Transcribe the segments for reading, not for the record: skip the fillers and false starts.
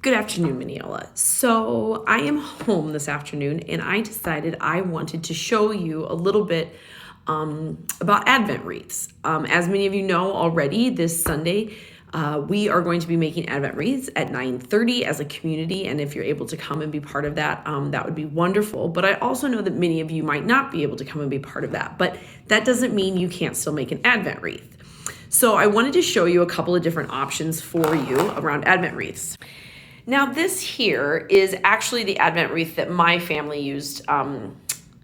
Good afternoon, Mineola. So I am home this afternoon and I decided I wanted to show you a little bit about Advent wreaths. As many of you know already, this Sunday we are going to be making Advent wreaths at 9:30 as a community, and if you're able to come and be part of that, that would be wonderful. But I also know that many of you might not be able to come and be part of that, but that doesn't mean you can't still make an Advent wreath. So I wanted to show you a couple of different options for you around Advent wreaths. Now this here is actually the Advent wreath that my family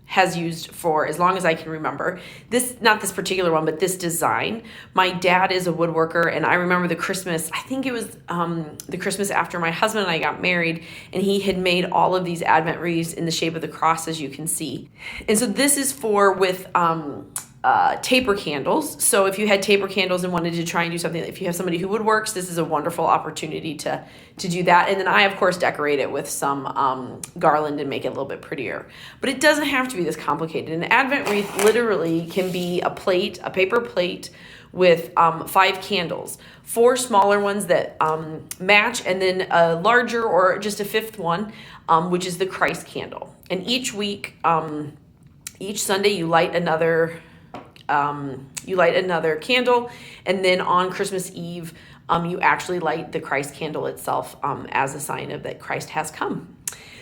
has used for as long as I can remember. Not this particular one, but this design. My dad is a woodworker, and I remember the Christmas, I think it was the Christmas after my husband and I got married, and he had made all of these Advent wreaths in the shape of the cross, as you can see. And so this is with taper candles. So if you had taper candles and wanted to try and do something, if you have somebody who woodworks, this is a wonderful opportunity to do that. And then I, of course, decorate it with some garland and make it a little bit prettier. But it doesn't have to be this complicated. An Advent wreath literally can be a paper plate with 5 candles, 4 smaller ones that match, and then a larger or just a 5th one, which is the Christ candle. And each week, each Sunday, you light another candle, and then on Christmas Eve, you actually light the Christ candle itself as a sign of that Christ has come.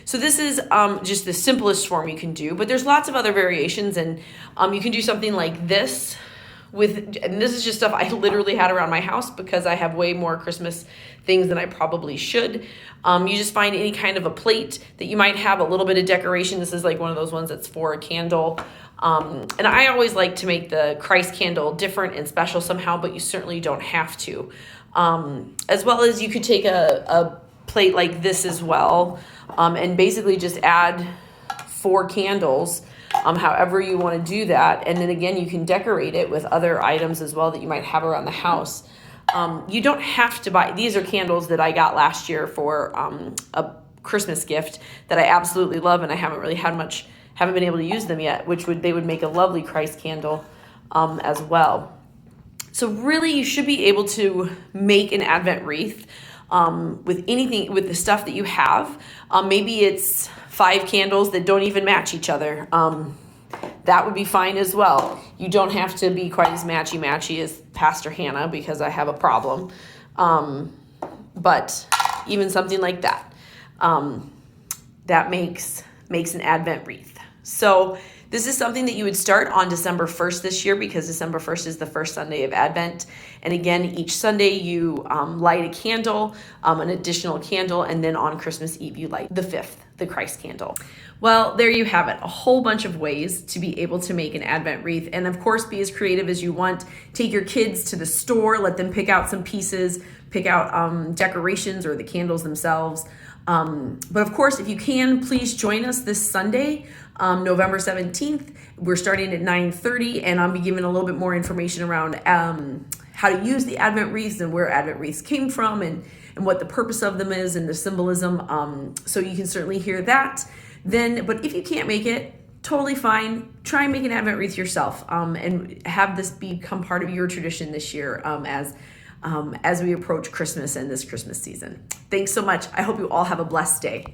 So this is just the simplest form you can do, but there's lots of other variations, and you can do something like this and this is just stuff I literally had around my house because I have way more Christmas things than I probably should. You just find any kind of a plate that you might have, a little bit of decoration. This is like one of those ones that's for a candle. And I always like to make the Christ candle different and special somehow, but you certainly don't have to. As well as you could take a plate like this as well, and basically just add 4 candles, however you want to do that. And then again, you can decorate it with other items as well that you might have around the house. You don't have to buy, these are candles that I got last year for a Christmas gift that I absolutely love, and I haven't been able to use them yet, they would make a lovely Christ candle as well. So really, you should be able to make an Advent wreath with the stuff that you have. Maybe it's 5 candles that don't even match each other. That would be fine as well. You don't have to be quite as matchy as Pastor Hannah, because I have a problem. But even something like that, that makes an Advent wreath. So this is something that you would start on December 1st this year, because December 1st is the first Sunday of Advent. And again, each Sunday you light a candle, an additional candle, and then on Christmas Eve you light the 5th, the Christ candle. Well, there you have it. A whole bunch of ways to be able to make an Advent wreath. And of course, be as creative as you want. Take your kids to the store, let them pick out some pieces, pick out decorations or the candles themselves. But of course, if you can, please join us this Sunday, November 17th. We're starting at 9:30, and I'll be giving a little bit more information around how to use the Advent wreaths and where Advent wreaths came from and what the purpose of them is and the symbolism. So you can certainly hear that. But if you can't make it, totally fine. Try and make an Advent wreath yourself, and have this become part of your tradition this year as we approach Christmas and this Christmas season. Thanks so much. I hope you all have a blessed day.